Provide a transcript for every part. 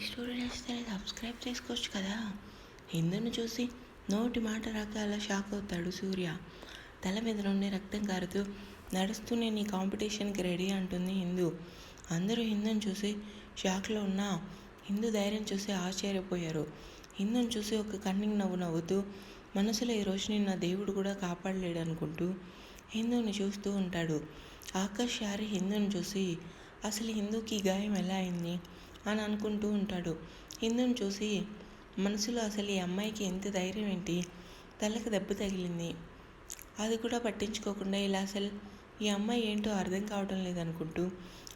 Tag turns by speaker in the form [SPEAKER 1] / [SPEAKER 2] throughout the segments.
[SPEAKER 1] Story నచ్చితే subscribe చేసుకోవచ్చు కదా. హిందూని చూసి నోటి మాట రాక అలా షాక్ అవుతాడు సూర్య. తల మీద నుండి రక్తం కారుతూ నడుస్తూనే నీ కాంపిటీషన్కి రెడీ అంటుంది హిందూ. అందరూ హిందూని చూసి షాక్లో ఉన్న హిందూ ధైర్యం చూసి ఆశ్చర్యపోయారు. హిందూని చూసి ఒక కన్నింగ్ నవ్వు నవ్వుతూ మనసులో ఈరోజు నిన్న దేవుడు కూడా కాపాడలేడు అనుకుంటూ హిందూని చూస్తూ ఉంటాడు. ఆకాష్ యారి హిందూని చూసి అసలు హిందూకి గాయం ఎలా అయింది అని అనుకుంటూ ఉంటాడు. హిందూని చూసి మనసులో అసలు ఈ అమ్మాయికి ఎంత ధైర్యం ఏంటి, తలకు దెబ్బ తగిలింది అది కూడా పట్టించుకోకుండా ఇలా అసలు ఈ అమ్మాయి ఏంటో అర్థం కావడం లేదనుకుంటూ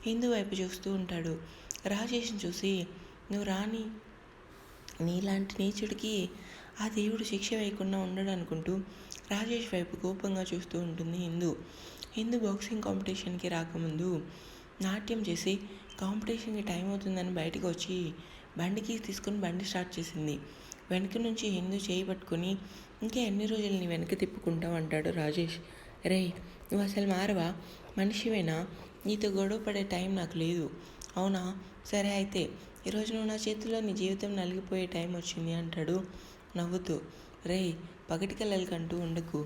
[SPEAKER 1] హిందూ వైపు చూస్తూ ఉంటాడు. రాజేష్ని చూసి నువ్వు రాని నీలాంటి నీచుడికి ఆ దేవుడు శిక్ష వేయకుండా ఉండడు అనుకుంటూ రాజేష్ వైపు కోపంగా చూస్తూ ఉంటుంది హిందూ. హిందూ బాక్సింగ్ కాంపిటీషన్కి రాకముందు నాట్యం చేసి కాంపిటీషన్కి టైం అవుతుందని బయటకు వచ్చి బండికి తీసుకొని బండి స్టార్ట్ చేసింది. వెనక నుంచి హిందూ చేయి పట్టుకొని ఇంకా ఎన్ని రోజులు నీ వెనక తిప్పుకుంటావు అంటాడు రాజేష్. రేయ్ నువ్వు అసలు మారవా, మనిషివేనా, నీతో గొడవ పడే టైం నాకు లేదు. అవునా సరే అయితే ఈరోజు నువ్వు నా చేతిలో నీ జీవితం నలిగిపోయే టైం వచ్చింది అంటాడు నవ్వుతూ. రేయ్ పగటి కలలకంటూ ఉండకు,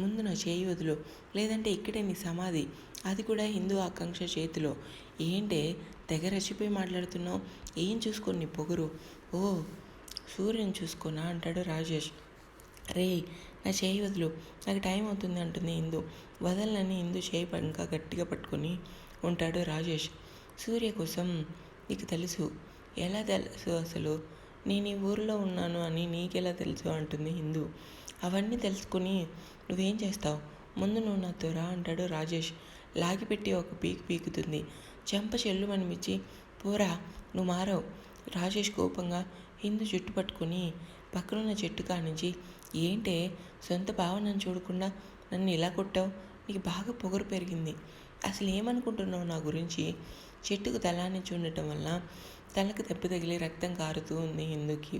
[SPEAKER 1] ముందు నా చేయి వదులు, లేదంటే ఇక్కడే నీ సమాధి, అది కూడా హిందూ ఆకాంక్ష చేతిలో. ఏంటే తెగ రచిపోయి మాట్లాడుతున్నావు, ఏం చూసుకొని నీ పొగరు, ఓ సూర్యుని చూసుకోనా అంటాడు రాజేష్. రేయ్ నా చేయి వదులు, నాకు టైం అవుతుంది అంటుంది హిందూ. వదలని హిందూ చేయి ఇంకా గట్టిగా పట్టుకొని ఉంటాడు రాజేష్. సూర్య కోసం నీకు తెలుసు, ఎలా తెలుసు అసలు నేను ఈ ఊరిలో ఉన్నాను అని నీకెలా తెలుసు అంటుంది హిందూ. అవన్నీ తెలుసుకుని నువ్వేం చేస్తావు, ముందు నువ్వు నాతో రా అంటాడు రాజేష్. లాగిపెట్టి ఒక పీకుతుంది. చెంప చెల్లుమనిమిచ్చి పోరా నువ్వు మారవు. రాజేష్ కోపంగా హిందూ జుట్టు పట్టుకుని పక్కనున్న చెట్టు కానించి ఏంటే సొంత భావనను చూడకుండా నన్ను ఇలా కొట్టావు, నీకు బాగా పొగరు పెరిగింది, అసలు ఏమనుకుంటున్నావు నా గురించి. చెట్టుకు తలానించి ఉండటం వల్ల తలకు దెబ్బ తగిలి రక్తం కారుతూ ఉంది హిందూకి.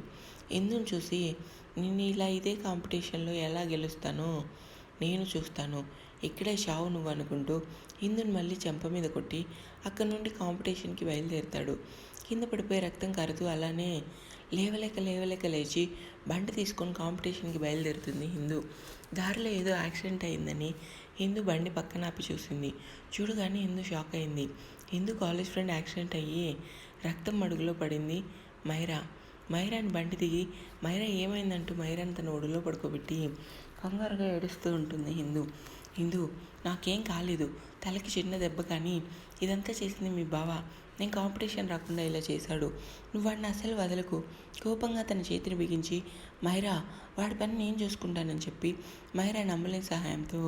[SPEAKER 1] హిందూని చూసి నేను ఇలా ఇదే కాంపిటీషన్లో ఎలా గెలుస్తానో నేను చూస్తాను, ఇక్కడే చావు నువ్వు అనుకుంటూ హిందూని మళ్ళీ చెంప మీద కొట్టి అక్కడి నుండి కాంపిటీషన్కి బయలుదేరుతాడు. కింద పడిపోయి రక్తం కారుతూ అలానే లేవలేక లేచి బండి తీసుకొని కాంపిటీషన్కి బయలుదేరుతుంది హిందూ. దారిలో ఏదో యాక్సిడెంట్ అయిందని హిందూ బండి పక్కన ఆపి చూసింది. చూడగానే హిందూ షాక్ అయింది. హిందూ కాలేజ్ ఫ్రెండ్ యాక్సిడెంట్ అయ్యి రక్తం మడుగులో పడింది మైరాని బండి దిగి మైరా ఏమైందంటూ మైరాని తన ఒడిలో పడుకోబెట్టి కంగారుగా ఏడుస్తూ ఉంటుంది హిందూ నాకేం కాలేదు, తలకి చిన్న దెబ్బ, కానీ ఇదంతా చేసింది మీ బావ, నేను కాంపిటీషన్ రాకుండా ఇలా చేశాడు, నువ్వు వాడిని అసలు వదలకు. కోపంగా తన చేతిని బిగించి మైరా వాడి పని నేను చూసుకుంటానని చెప్పి మైరాని అంబులెన్స్ సహాయంతో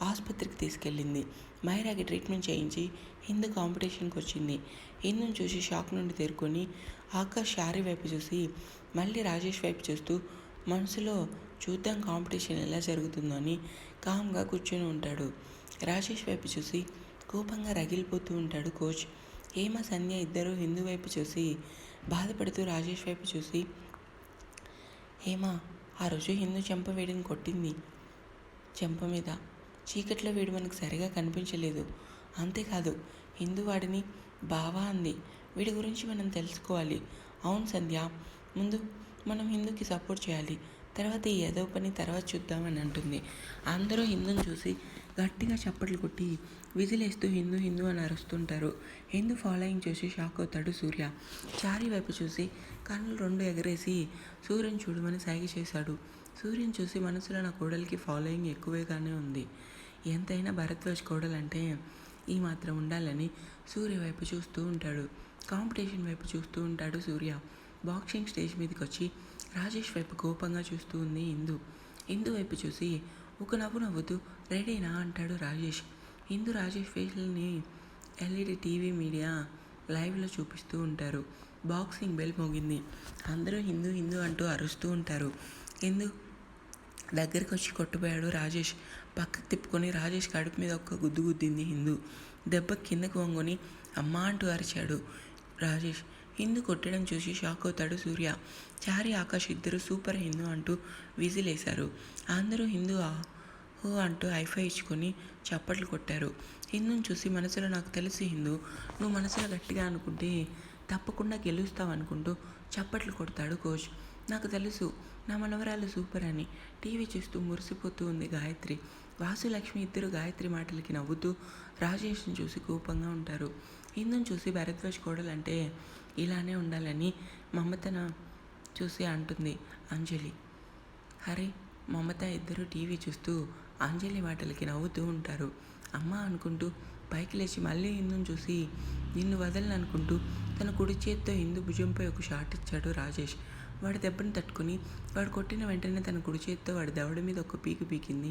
[SPEAKER 1] ఆసుపత్రికి తీసుకెళ్ళింది. మైరాకి ట్రీట్మెంట్ చేయించి హిందూ కాంపిటీషన్కి వచ్చింది. హిందూని చూసి షాక్ నుండి తేరుకొని ఆకాష్ శారీ వైపు చూసి మళ్ళీ రాజేష్ వైపు చూస్తూ మనసులో చూద్దాం కాంపిటీషన్ ఎలా జరుగుతుందో అని కామ్గా కూర్చొని ఉంటాడు. రాజేష్ వైపు చూసి కోపంగా రగిలిపోతూ ఉంటాడు కోచ్. హేమ సంధ్య ఇద్దరు హిందూ వైపు చూసి బాధపడుతూ రాజేష్ వైపు చూసి హేమ ఆ రోజు హిందూ చెంప వీడిని కొట్టింది, చెంప మీద చీకట్లో వీడు మనకు సరిగా కనిపించలేదు, అంతేకాదు హిందూ వాడిని బావా అంది, వీడి గురించి మనం తెలుసుకోవాలి. అవును సంధ్య, ముందు మనం హిందూకి సపోర్ట్ చేయాలి, తర్వాత ఈ ఏదో పని తర్వాత చూద్దామని అంటుంది. అందరూ హిందూని చూసి గట్టిగా చప్పట్లు కొట్టి విజిలేస్తూ హిందూ అని అరుస్తుంటారు. హిందూ ఫాలోయింగ్ చూసి షాక్ అవుతాడు సూర్య. చారీ వైపు చూసి కన్నులు రెండు ఎగరేసి సూర్యుని చూడమని సైగ చేశాడు. సూర్యుని చూసి మనసులో నా కోడలికి ఫాలోయింగ్ ఎక్కువగానే ఉంది, ఎంతైనా భరద్వాజ్ కోడలంటే ఈ మాత్రం ఉండాలని సూర్య వైపు చూస్తూ ఉంటాడు. కాంపిటీషన్ వైపు చూస్తూ ఉంటాడు సూర్య. బాక్సింగ్ స్టేజ్ మీదకి వచ్చి రాజేష్ వైపు కోపంగా చూస్తూ ఉంది హిందూ వైపు చూసి ఒక నవ్వు నవ్వుతూ రెడీనా అంటాడు రాజేష్. రాజేష్ ఫేస్లని ఎల్ఈడి టీవీ మీడియా లైవ్లో చూపిస్తూ ఉంటారు. బాక్సింగ్ బెల్ మోగింది. అందరూ హిందూ అంటూ అరుస్తూ ఉంటారు. దగ్గరికి వచ్చి కొట్టుపోయాడు రాజేష్. పక్కకు తిప్పుకొని రాజేష్ కడుపు మీద ఒక్క గుద్దు గుద్దింది హిందూ. దెబ్బ కిందకు వంగుని అమ్మా అంటూ అరిచాడు రాజేష్. కొట్టడం చూసి షాక్ అవుతాడు సూర్య. చారి ఆకాష్ ఇద్దరు సూపర్ హిందూ అంటూ విజిలేశారు. అందరూ హో అంటూ హైఫై ఇచ్చుకొని చప్పట్లు కొట్టారు. హిందూని చూసి మనసులో నాకు తెలుసు హిందూ, నువ్వు మనసులో గట్టిగా అనుకుంటే తప్పకుండా గెలుస్తావనుకుంటూ చప్పట్లు కొడతాడు కోచ్. నాకు తెలుసు నా మనవరాలు సూపర్ అని టీవీ చూస్తూ మురిసిపోతూ ఉంది గాయత్రి. వాసు లక్ష్మి ఇద్దరు గాయత్రి మాటలకి నవ్వుతూ రాజేష్ని చూసి కోపంగా ఉంటారు. ఇందును చూసి భరద్వాజ్ కోడలంటే ఇలానే ఉండాలని మమతను చూసి అంటుంది అంజలి. హరి మమత ఇద్దరు టీవీ చూస్తూ అంజలి మాటలకి నవ్వుతూ ఉంటారు. అమ్మ అనుకుంటూ పైకి లేచి మళ్ళీ ఇందును చూసి నిన్ను వదలను అనుకుంటూ తన కుడి చేత్తో ఇందు భుజంపై ఒక షాట్ ఇచ్చాడు రాజేష్. వాడి దెబ్బను తట్టుకుని వాడు కొట్టిన వెంటనే తన కుడి చేత్తో వాడి దవడ మీద ఒక పీకు పీకింది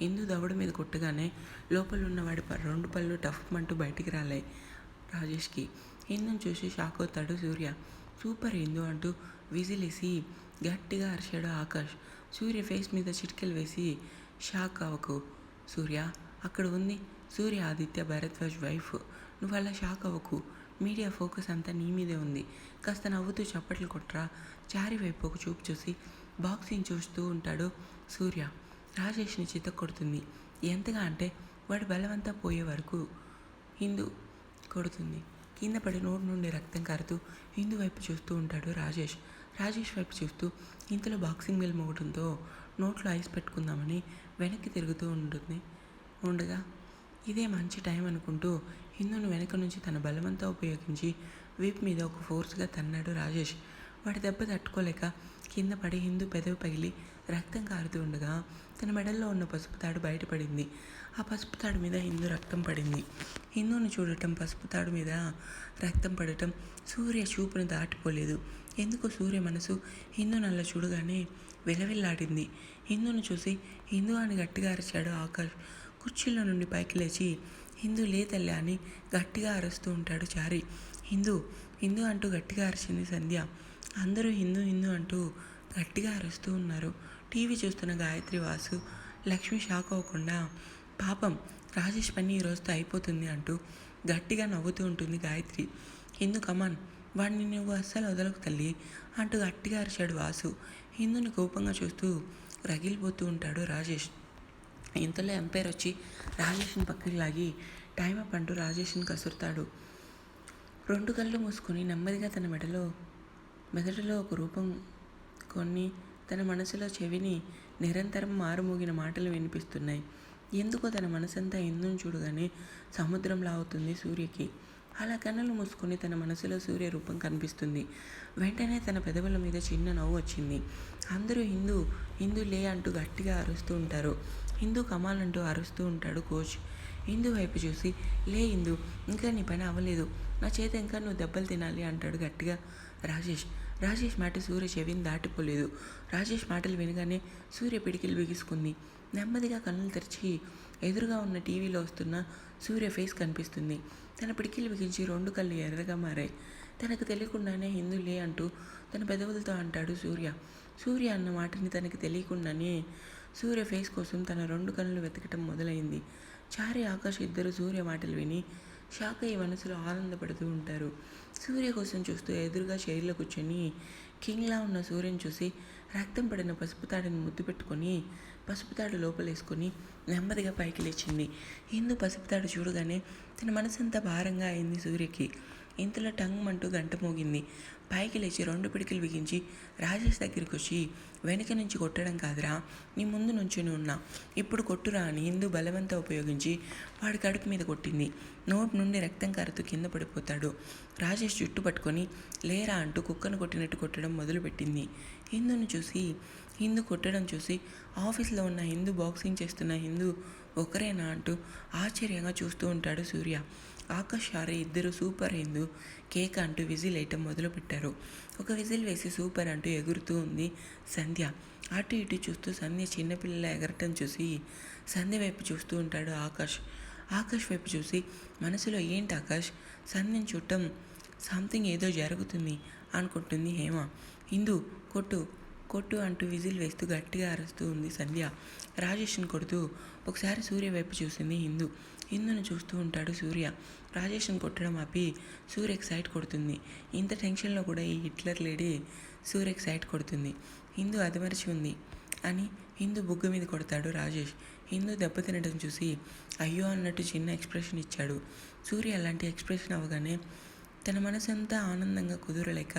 [SPEAKER 1] ఇందు దవడ మీద కొట్టగానే లోపల ఉన్న వాడి 2 పళ్ళు టఫ్ అంటూ బయటికి రాలాయి రాజేష్కి. ఇందును చూసి షాక్ అవుతాడు సూర్య. సూపర్ ఇందు అంటూ విజిలేసి గట్టిగా అరిచాడు ఆకాష్. సూర్య ఫేస్ మీద చిటికెలు వేసి షాక్ అవ్వకు సూర్య, అక్కడ ఉంది సూర్య ఆదిత్య భరద్వాజ్ వైఫ్, నువ్వు అలా షాక్ అవ్వకు, మీడియా ఫోకస్ అంతా నీ మీదే ఉంది, కాస్త నవ్వుతూ చప్పట్లు కొట్రా. చారి వైపు ఒక చూపు చూసి బాక్సింగ్ చూస్తూ ఉంటాడు సూర్య. రాజేష్ని చితక్కొడుతుంది. ఎంతగా అంటే వాడి బలవంతా పోయే వరకు హిందూ కొడుతుంది. కింద పడి నోటి నుండి రక్తం కారుతూ హిందూ వైపు చూస్తూ ఉంటాడు రాజేష్ వైపు చూస్తూ ఇంతలో బాక్సింగ్ బెల్ మోగడంతో నోట్లో ఐస్ పెట్టుకుందామని వెనక్కి తిరుగుతూ ఉండగా ఇదే మంచి టైం అనుకుంటూ హిందూను వెనక నుంచి తన బలమంతా ఉపయోగించి వీప్ మీద ఒక ఫోర్స్గా తన్నాడు రాజేష్. వాడి దెబ్బ తట్టుకోలేక కింద పడి హిందూ పెదవి పగిలి రక్తం కారుతూ ఉండగా తన మెడల్లో ఉన్న పసుపు తాడు బయటపడింది. ఆ పసుపు తాడు మీద హిందూ రక్తం పడింది. హిందూని చూడటం, పసుపు తాడు మీద రక్తం పడటం సూర్య చూపును దాటిపోలేదు. ఎందుకు సూర్య మనసు హిందూని అలా చూడగానే విలవిల్లాడింది. హిందూను చూసి హిందూ అని గట్టిగా అరిచాడు ఆకాష్. కుర్చీలో నుండి పైకి లేచి హిందూ లేతల్లా అని గట్టిగా అరుస్తూ ఉంటాడు చారి. హిందూ అంటూ గట్టిగా అరిచింది సంధ్య. అందరూ హిందూ అంటూ గట్టిగా అరుస్తూ ఉన్నారు. టీవీ చూస్తున్న గాయత్రి, వాసు, లక్ష్మి షాక్ అవ్వకుండా పాపం రాజేష్ పని ఈ రోజుతో అయిపోతుంది అంటూ గట్టిగా నవ్వుతూ ఉంటుంది గాయత్రి. హిందూ కమాన్, వాడిని నువ్వు అస్సలు వదలకు తల్లి అంటూ గట్టిగా అరిచాడు వాసు. హిందూని కోపంగా చూస్తూ రగిలిపోతూ ఉంటాడు రాజేష్. ఇంతలో ఎంపైర్ వచ్చి రాజేష్ని పక్కకి లాగి టైం అప్ అంటూ రాజేష్ని కసురుతాడు. 2 కళ్ళు మూసుకొని నెమ్మదిగా తన మెదడులో ఒక రూపం కొన్ని తన మనసులో చెవిని నిరంతరం మారుమోగిన మాటలు వినిపిస్తున్నాయి. ఎందుకో తన మనసంతా ఇందును చూడగానే సముద్రంలా అవుతుంది సూర్యకి. అలా కన్నులు మూసుకొని తన మనసులో సూర్య రూపం కనిపిస్తుంది. వెంటనే తన పెదవుల మీద చిన్న నవ్వు వచ్చింది. అందరూ హిందూ లే అంటూ గట్టిగా అరుస్తూ ఉంటారు. హిందూ కమాల్ అంటూ అరుస్తూ ఉంటాడు కోచ్. హిందూ వైపు చూసి లే హిందూ, ఇంకా నీ పని అవ్వలేదు, నా చేత ఇంకా నువ్వు దెబ్బలు తినాలి అంటాడు గట్టిగా రాజేష్ మాట సూర్య చెవిని దాటిపోలేదు. రాజేష్ మాటలు వినగానే సూర్య పిడికిలు బిగుసుకుంది. నెమ్మదిగా కన్నులు తెరిచి ఎదురుగా ఉన్న టీవీలో వస్తున్న సూర్య ఫేస్ కనిపిస్తుంది. తన పిడికిలు బిగించి 2 కళ్ళు ఎర్రగా మారాయి. తనకు తెలియకుండానే హిందూ లే అంటూ తన పెదవులతో అంటాడు సూర్య అన్న మాటని తనకి తెలియకుండానే సూర్య ఫేస్ కోసం తన 2 కన్నులు వెతకటం మొదలైంది. చారి, ఆకాష్ ఇద్దరు సూర్య మాటలు విని షాక్ అయ్యి మనసులో ఆనందపడుతూ ఉంటారు. సూర్య కోసం చూస్తూ ఎదురుగా చైర్లో కూర్చొని కింగ్లా ఉన్న సూర్యని చూసి రక్తం పడిన పసుపు తాడుని ముద్దు పెట్టుకొని పసుపు తాడు లోపలేసుకొని నెమ్మదిగా పైకి లేచింది. హిందూ పసుపు తాడు చూడగానే తన మనసంతా భారంగా అయింది సూర్యకి. ఇంతలో టంగ్ అంటూ గంట మోగింది. పైకి లేచి 2 పిడికిలు బిగించి రాజేష్ దగ్గరికి వచ్చి వెనక నుంచి కొట్టడం కాదురా, నీ ముందు నుంచుని ఉన్నా, ఇప్పుడు కొట్టురా అని హిందూ బలవంతా ఉపయోగించి వాడి కడుపు మీద కొట్టింది. నోటి నుండి రక్తం కారుతూ కింద పడిపోతాడు. రాజేష్ జుట్టు పట్టుకొని లేరా అంటూ కుక్కను కొట్టినట్టు కొట్టడం మొదలుపెట్టింది. హిందూ కొట్టడం చూసి ఆఫీస్లో ఉన్న హిందూ, బాక్సింగ్ చేస్తున్న హిందూ ఒకరేనా అంటూ ఆశ్చర్యంగా చూస్తూ ఉంటాడు సూర్య. ఆకాష్, షారే ఇద్దరు సూపర్ హిందూ కేక్ అంటూ విజిల్ వేయటం మొదలుపెట్టారు. ఒక విజిల్ వేసి సూపర్ అంటూ ఎగురుతూ ఉంది సంధ్య. అటు ఇటు చూస్తూ సంధ్య చిన్నపిల్లల ఎగరటం చూసి సంధ్య వైపు చూస్తూ ఉంటాడు ఆకాష్ వైపు చూసి మనసులో ఏంటి ఆకాష్ సంధ్యని చూడటం, సంథింగ్ ఏదో జరుగుతుంది అనుకుంటుంది హేమ. హిందూ కొట్టు అంటూ విజిల్ వేస్తూ గట్టిగా అరుస్తూ ఉంది సంధ్య. రాజేష్ని కొడుతూ ఒకసారి సూర్య వైపు చూసింది హిందూని చూస్తూ ఉంటాడు సూర్య. రాజేష్ని కొట్టడం ఆపి సూర్యకి సైట్ కొడుతుంది. ఇంత టెన్షన్లో కూడా ఈ హిట్లర్ లేడీ సూర్యకి సైట్ కొడుతుంది. హిందూ అదిమరిచి ఉంది అని హిందూ బుగ్గ మీద కొడతాడు రాజేష్. హిందూ దెబ్బతినడం చూసి అయ్యో అన్నట్టు చిన్న ఎక్స్ప్రెషన్ ఇచ్చాడు. సూర్య అలాంటి ఎక్స్ప్రెషన్ అవ్వగానే తన మనసంతా ఆనందంగా కుదరలేక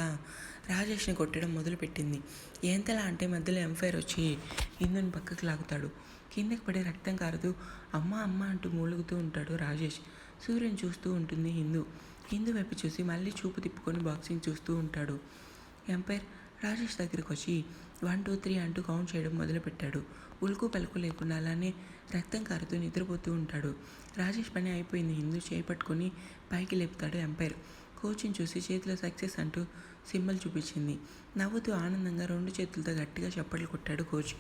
[SPEAKER 1] రాజేష్ని కొట్టడం మొదలుపెట్టింది. ఎంతలా అంటే మధ్యలో ఎంఫైర్ వచ్చి హిందూని పక్కకు లాగుతాడు. కిందకి పడి రక్తం కారుతూ అమ్మ అమ్మ అంటూ మూలుగుతూ ఉంటాడు రాజేష్. సూర్యుని చూస్తూ ఉంటుంది హిందూ వైపు చూసి మళ్ళీ చూపు తిప్పుకొని బాక్సింగ్ చూస్తూ ఉంటాడు. ఎంపైర్ రాజేష్ దగ్గరికి వచ్చి 1 2 3 అంటూ కౌంట్ చేయడం మొదలుపెట్టాడు. ఉలుకు పలుకు లేకుండా అలానే రక్తం కారుతూ నిద్రపోతూ ఉంటాడు. రాజేష్ పని అయిపోయింది. హిందూ చేయి పట్టుకొని పైకి లేపుతాడు ఎంపైర్. కోచ్ని చూసి చేతిలో సక్సెస్ అంటూ సింబల్ చూపించింది. నవ్వుతూ ఆనందంగా 2 చేతులతో గట్టిగా చప్పట్లు కొట్టాడు కోచ్.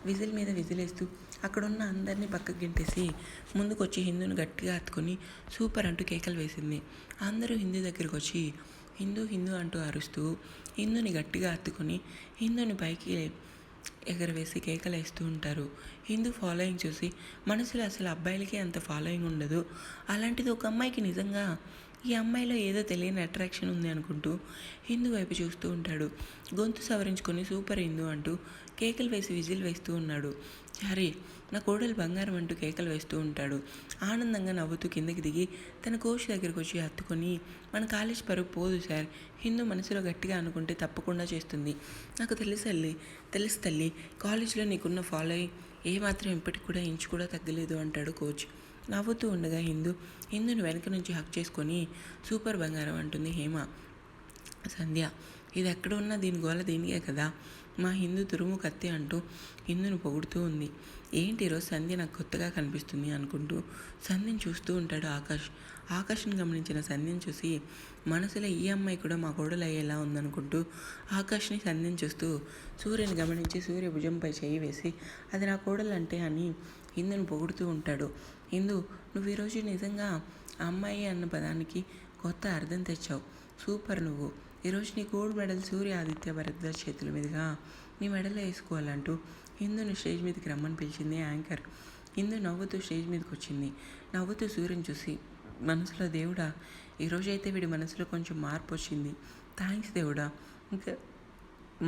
[SPEAKER 1] విజిల్ మీద విజిలేస్తూ అక్కడున్న అందరినీ పక్కకు గింటేసి ముందుకొచ్చి హిందూని గట్టిగా హత్తుకొని సూపర్ అంటూ కేకలు వేసింది. అందరూ హిందూ దగ్గరికి వచ్చి హిందూ హిందూ అంటూ అరుస్తూ హిందూని గట్టిగా హత్తుకొని హిందూని పైకి ఎగరవేసి కేకలు వేస్తూ ఉంటారు. హిందూ ఫాలోయింగ్ చూసి మనసులో అసలు అబ్బాయిలకి అంత ఫాలోయింగ్ ఉండదు, అలాంటిది ఒక అమ్మాయికి నిజంగా ఈ అమ్మాయిలో ఏదో తెలియని అట్రాక్షన్ ఉంది అనుకుంటూ హిందూ వైపు చూస్తూ ఉంటాడు. గొంతు సవరించుకొని సూపర్ హిందూ అంటూ కేకలు వేసి విజిల్ వేస్తూ ఉన్నాడు. అరే నా కోడలు బంగారం అంటూ కేకలు వేస్తూ ఉంటాడు. ఆనందంగా నవ్వుతూ కిందకి దిగి తన కోచ్ దగ్గరికి వచ్చి హత్తుకొని మన కాలేజ్ పరుగు పోదు సార్, హిందూ మనసులో గట్టిగా అనుకుంటే తప్పకుండా చేస్తుంది. నాకు తెలుసు తల్లి, కాలేజ్లో నీకున్న ఫాలోయింగ్ ఏమాత్రం ఇప్పటికి కూడా ఇంచు కూడా తగ్గలేదు అంటాడు కోచ్. నవ్వుతూ ఉండగా హిందూని వెనక నుంచి హక్ చేసుకొని సూపర్ బంగారం అంటుంది హేమ. సంధ్య ఇది ఎక్కడ ఉన్నా దీని గోల దీనికే కదా, మా హిందూ తురుము కత్తి అంటూ హిందూని పొగుడుతూ ఉంది. ఏంటి ఈరోజు సంధ్య నాకు కొత్తగా కనిపిస్తుంది అనుకుంటూ సంధ్యని చూస్తూ ఉంటాడు ఆకాష్ని గమనించిన సంధ్యని చూసి మనసులో ఈ అమ్మాయి కూడా మా కోడలు అయ్యేలా ఉందనుకుంటూ ఆకాష్ని సంధ్యని చూస్తూ సూర్యని గమనించి సూర్య భుజంపై చేయి వేసి అది నా కోడలు అంటే అని హిందూని పొగుడుతూ ఉంటాడు. హిందూ నువ్వు ఈరోజు నిజంగా అమ్మాయి అన్న పదానికి కొత్త అర్థం తెచ్చావు, సూపర్. నువ్వు ఈరోజు నీ గోల్డ్ మెడల్ సూర్య ఆదిత్య భరద్వాజ్ చేతుల మీదుగా నీ మెడల్లో వేసుకోవాలంటూ హిందూని స్టేజ్ మీదకి రమ్మని పిలిచింది యాంకర్. హిందూ నవ్వుతూ స్టేజ్ మీదకి వచ్చింది. నవ్వుతూ సూర్యుని చూసి మనసులో దేవుడా ఈరోజైతే వీడి మనసులో కొంచెం మార్పు వచ్చింది, థ్యాంక్స్ దేవుడా, ఇంకా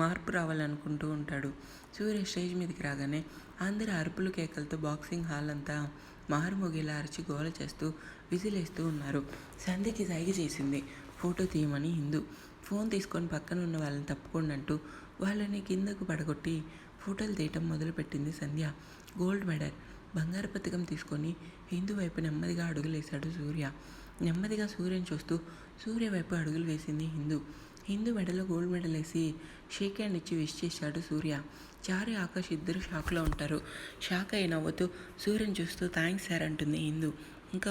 [SPEAKER 1] మార్పు రావాలనుకుంటూ ఉంటాడు. సూర్య స్టేజ్ మీదకి రాగానే అందరి అరుపులు కేకలతో బాక్సింగ్ హాల్ అంతా మారుమోగేలా అరిచి గోల చేస్తూ విజిలేస్తూ ఉన్నారు. సంధ్యకి సైగ చేసింది ఫోటో తీయమని. హిందూ ఫోన్ తీసుకొని పక్కన ఉన్న వాళ్ళని తప్పుకోండి అంటూ వాళ్ళని కిందకు పడగొట్టి ఫోటోలు తీయటం మొదలుపెట్టింది సంధ్య. గోల్డ్ మెడల్ బంగారు పథకం తీసుకొని హిందూ వైపు నెమ్మదిగా అడుగులేశాడు సూర్య. నెమ్మదిగా సూర్యని చూస్తూ సూర్య వైపు అడుగులు వేసింది హిందూ మెడలో గోల్డ్ మెడల్ వేసి షేక్ హ్యాండ్ ఇచ్చి విష్ చేశాడు సూర్య. చారి ఆకాష్ ఇద్దరు షాక్లో ఉంటారు. షాక్ అయి నవ్వుతూ సూర్యని చూస్తూ థ్యాంక్స్ సార్ అంటుంది హిందూ.